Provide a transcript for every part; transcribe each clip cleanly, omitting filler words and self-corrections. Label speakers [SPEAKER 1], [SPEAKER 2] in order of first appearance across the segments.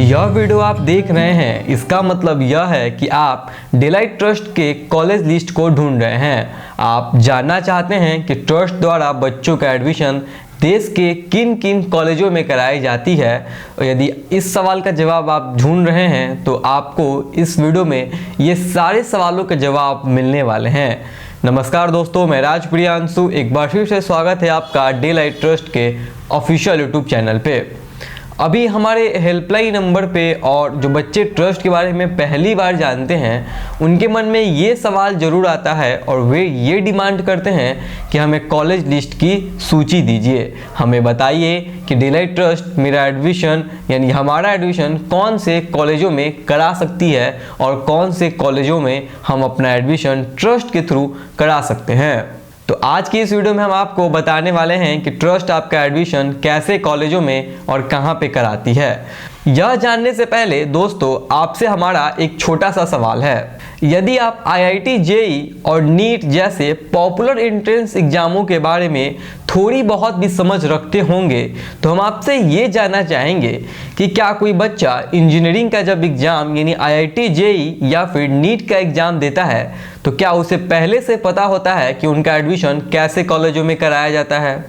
[SPEAKER 1] यह वीडियो आप देख रहे हैं, इसका मतलब यह है कि आप डेलाइट ट्रस्ट के कॉलेज लिस्ट को ढूंढ रहे हैं। आप जानना चाहते हैं कि ट्रस्ट द्वारा बच्चों का एडमिशन देश के किन किन कॉलेजों में कराई जाती है। और यदि इस सवाल का जवाब आप ढूंढ रहे हैं तो आपको इस वीडियो में ये सारे सवालों के जवाब मिलने वाले हैं। नमस्कार दोस्तों, मैं राज प्रियांशु, एक बार फिर से स्वागत है आपका डेलाइट ट्रस्ट के ऑफिशियल यूट्यूब चैनल पे। अभी हमारे हेल्पलाइन नंबर पे और जो बच्चे ट्रस्ट के बारे में पहली बार जानते हैं उनके मन में ये सवाल ज़रूर आता है और वे ये डिमांड करते हैं कि हमें कॉलेज लिस्ट की सूची दीजिए। हमें बताइए कि डेलाइट ट्रस्ट मेरा एडमिशन यानी हमारा एडमिशन कौन से कॉलेजों में करा सकती है और कौन से कॉलेजों में हम अपना एडमिशन ट्रस्ट के थ्रू करा सकते हैं। तो आज की इस वीडियो में हम आपको बताने वाले हैं कि ट्रस्ट आपका एडमिशन कैसे कॉलेजों में और कहां पे कराती है। यह जानने से पहले दोस्तों आपसे हमारा एक छोटा सा सवाल है। यदि आप IIT JEE और नीट जैसे पॉपुलर एंट्रेंस एग्जामों के बारे में थोड़ी बहुत भी समझ रखते होंगे तो हम आपसे ये जानना चाहेंगे कि क्या कोई बच्चा इंजीनियरिंग का जब एग्ज़ाम यानी IIT JEE या फिर नीट का एग्ज़ाम देता है तो क्या उसे पहले से पता होता है कि उनका एडमिशन कैसे कॉलेजों में कराया जाता है,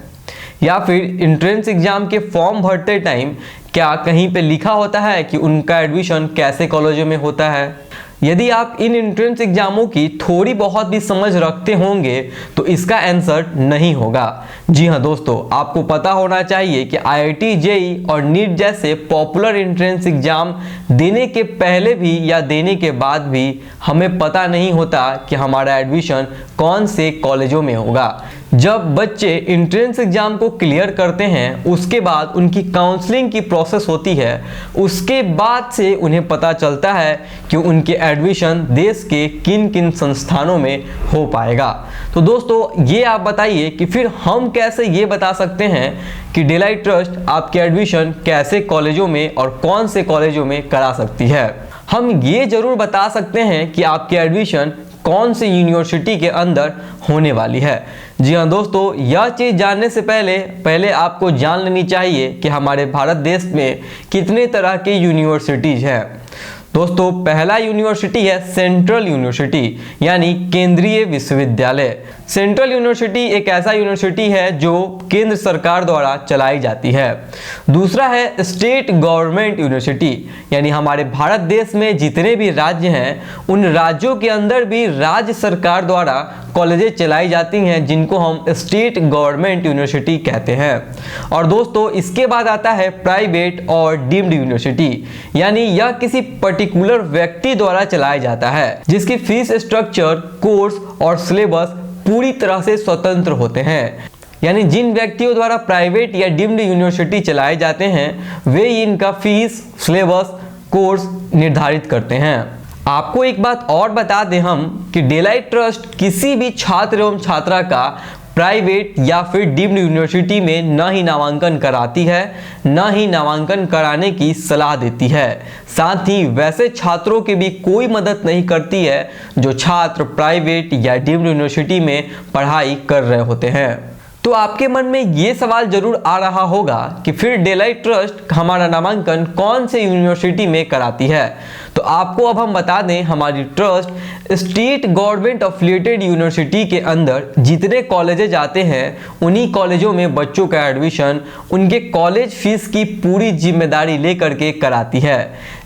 [SPEAKER 1] या फिर एंट्रेंस एग्ज़ाम के फॉर्म भरते टाइम क्या कहीं पे लिखा होता है कि उनका एडमिशन कैसे कॉलेजों में होता है। यदि आप इन एंट्रेंस एग्जामों की थोड़ी बहुत भी समझ रखते होंगे तो इसका आंसर नहीं होगा। जी हाँ दोस्तों, आपको पता होना चाहिए कि IIT JEE और नीट जैसे पॉपुलर एंट्रेंस एग्जाम देने के पहले भी या देने के बाद भी हमें पता नहीं होता कि हमारा एडमिशन कौन से कॉलेजों में होगा। जब बच्चे एंट्रेंस एग्जाम को क्लियर करते हैं उसके बाद उनकी काउंसलिंग की प्रोसेस होती है, उसके बाद से उन्हें पता चलता है कि उनके एडमिशन देश के किन किन संस्थानों में हो पाएगा। तो दोस्तों ये आप बताइए कि फिर हम कैसे ये बता सकते हैं कि डेलाइट ट्रस्ट आपके एडमिशन कैसे कॉलेजों में और कौन से कॉलेजों में करा सकती है। हम ये ज़रूर बता सकते हैं कि आपके एडमिशन कौन सी यूनिवर्सिटी के अंदर होने वाली है। जी हाँ दोस्तों, यह चीज़ जानने से पहले आपको जान लेनी चाहिए कि हमारे भारत देश में कितने तरह के यूनिवर्सिटीज़ हैं। दोस्तों पहला यूनिवर्सिटी है सेंट्रल यूनिवर्सिटी यानी केंद्रीय विश्वविद्यालय। सेंट्रल यूनिवर्सिटी एक ऐसा यूनिवर्सिटी है जो केंद्र सरकार द्वारा चलाई जाती है। दूसरा है स्टेट गवर्नमेंट यूनिवर्सिटी यानी हमारे भारत देश में जितने भी राज्य हैं उन राज्यों के अंदर भी राज्य सरकार द्वारा कॉलेजेस चलाई जाती हैं जिनको हम स्टेट गवर्नमेंट यूनिवर्सिटी कहते हैं। और दोस्तों इसके बाद आता है प्राइवेट और डीम्ड यूनिवर्सिटी यानी यह किसी पर्टिकुलर व्यक्ति द्वारा चलाया जाता है जिसकी फीस स्ट्रक्चर, कोर्स और सिलेबस पूरी तरह से स्वतंत्र होते हैं। यानी जिन व्यक्तियों द्वारा प्राइवेट या डीम्ड यूनिवर्सिटी चलाए जाते हैं वे इनका फीस, सिलेबस, कोर्स निर्धारित करते हैं। आपको एक बात और बता दें हम कि डेलाइट ट्रस्ट किसी भी छात्र एवं छात्रा का प्राइवेट या फिर डीम्ड यूनिवर्सिटी में न ही नामांकन कराती है न ही नामांकन कराने की सलाह देती है। साथ ही वैसे छात्रों की भी कोई मदद नहीं करती है जो छात्र प्राइवेट या डीम्ड यूनिवर्सिटी में पढ़ाई कर रहे होते हैं। तो आपके मन में ये सवाल जरूर आ रहा होगा कि फिर डेलाइट ट्रस्ट हमारा नामांकन कौन से यूनिवर्सिटी में कराती है। तो आपको अब हम बता दें, हमारी trust state government affiliated university के अंदर जितने कॉलेजेज आते हैं उन्हीं कॉलेजों में बच्चों का एडमिशन उनके कॉलेज फीस की पूरी जिम्मेदारी लेकर के कराती है।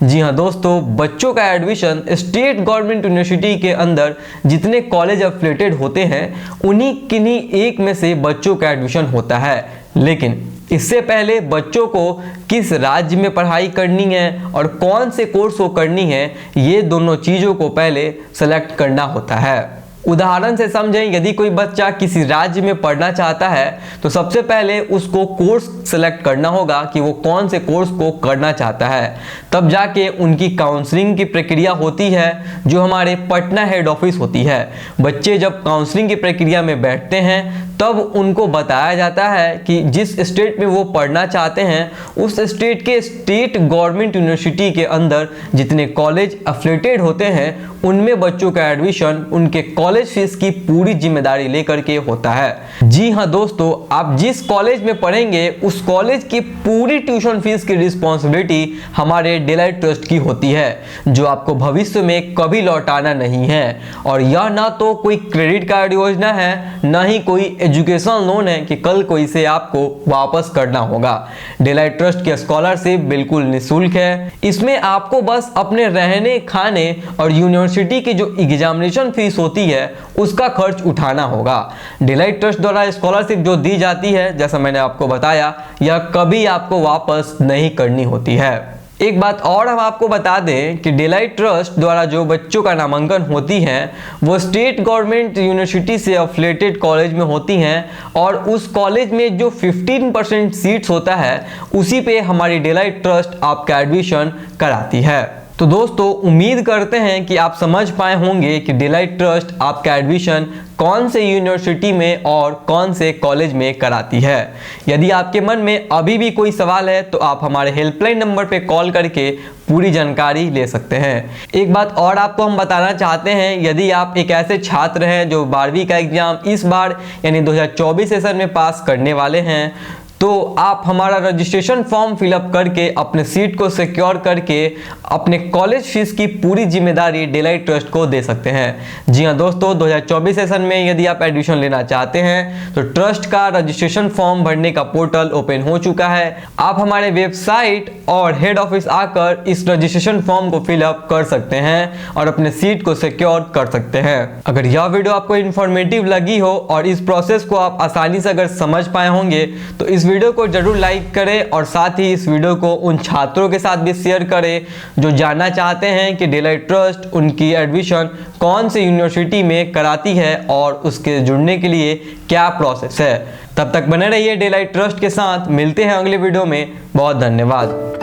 [SPEAKER 1] जी हाँ दोस्तों, बच्चों का एडमिशन स्टेट गवर्नमेंट यूनिवर्सिटी के अंदर जितने कॉलेज अफिलिएटेड होते हैं उन्हीं किन्हीं एक में से बच्चों का एडमिशन होता है। लेकिन इससे पहले बच्चों को किस राज्य में पढ़ाई करनी है और कौन से कोर्स को करनी है ये दोनों चीज़ों को पहले सेलेक्ट करना होता है। उदाहरण से समझें, यदि कोई बच्चा किसी राज्य में पढ़ना चाहता है तो सबसे पहले उसको कोर्स सेलेक्ट करना होगा कि वो कौन से कोर्स को करना चाहता है। तब जाके उनकी काउंसलिंग की प्रक्रिया होती है जो हमारे पटना हेड ऑफिस होती है। बच्चे जब काउंसलिंग की प्रक्रिया में बैठते हैं तब उनको बताया जाता है कि जिस स्टेट में वो पढ़ना चाहते हैं उस स्टेट के स्टेट गवर्नमेंट यूनिवर्सिटी के अंदर जितने कॉलेज एफिलिएटेड होते हैं उनमें बच्चों का एडमिशन उनके कॉलेज फीस की पूरी जिम्मेदारी लेकर के होता है। जी हाँ दोस्तों, आप जिस कॉलेज में पढ़ेंगे उस कॉलेज की पूरी ट्यूशन फीस की रिस्पॉन्सिबिलिटी हमारे डेलाइट ट्रस्ट की होती है, जो आपको भविष्य में कभी लौटाना नहीं है। और यह ना तो कोई क्रेडिट कार्ड योजना है, ना ही कोई एजुकेशन लोन है कि कल को इसे आपको वापस करना होगा। डेलाइट ट्रस्ट की स्कॉलरशिप बिल्कुल निःशुल्क है। इसमें आपको बस अपने रहने, खाने और यूनिवर्सिटी की जो एग्जामिनेशन फीस होती है उसका खर्च उठाना होगा। डेलाइट ट्रस्ट द्वारा स्कॉलरशिप जो दी जाती है, जैसा मैंने आपको बताया, यह कभी आपको वापस नहीं करनी होती है। एक बात और हम आपको बता दें कि डेलाइट ट्रस्ट द्वारा जो बच्चों का नामांकन होती हैं वो स्टेट गवर्नमेंट यूनिवर्सिटी से एफिलिएटेड कॉलेज में होती हैं, और उस कॉलेज में जो 15% सीट्स होता है उसी पे हमारी डेलाइट ट्रस्ट आपका एडमिशन कराती है। तो दोस्तों, उम्मीद करते हैं कि आप समझ पाए होंगे कि डेलाइट ट्रस्ट आपका एडमिशन कौन से यूनिवर्सिटी में और कौन से कॉलेज में कराती है। यदि आपके मन में अभी भी कोई सवाल है तो आप हमारे हेल्पलाइन नंबर पे कॉल करके पूरी जानकारी ले सकते हैं। एक बात और आपको हम बताना चाहते हैं, यदि आप एक ऐसे छात्र हैं जो 12वीं का एग्जाम इस बार यानी 2024 सेशन में पास करने वाले हैं, तो आप हमारा रजिस्ट्रेशन फॉर्म फिलअप करके अपने सीट को सिक्योर करके अपने कॉलेज फीस की पूरी जिम्मेदारी डेलाइट ट्रस्ट को दे सकते हैं। जी हाँ दोस्तों, 2024 सेशन में यदि आप एडमिशन लेना चाहते हैं तो ट्रस्ट का रजिस्ट्रेशन फॉर्म भरने का पोर्टल ओपन हो चुका है। आप हमारे वेबसाइट और हेड ऑफिस आकर इस रजिस्ट्रेशन फॉर्म को फिलअप कर सकते हैं और अपने सीट को सिक्योर कर सकते हैं। अगर यह वीडियो आपको इन्फॉर्मेटिव लगी हो और इस प्रोसेस को आप आसानी से अगर समझ पाए होंगे तो इस वीडियो को जरूर लाइक करें और साथ ही इस वीडियो को उन छात्रों के साथ भी शेयर करें जो जानना चाहते हैं कि डेलाइट ट्रस्ट उनकी एडमिशन कौन सी यूनिवर्सिटी में कराती है और उसके जुड़ने के लिए क्या प्रोसेस है। तब तक बने रहिए डेलाइट ट्रस्ट के साथ। मिलते हैं अगले वीडियो में। बहुत धन्यवाद।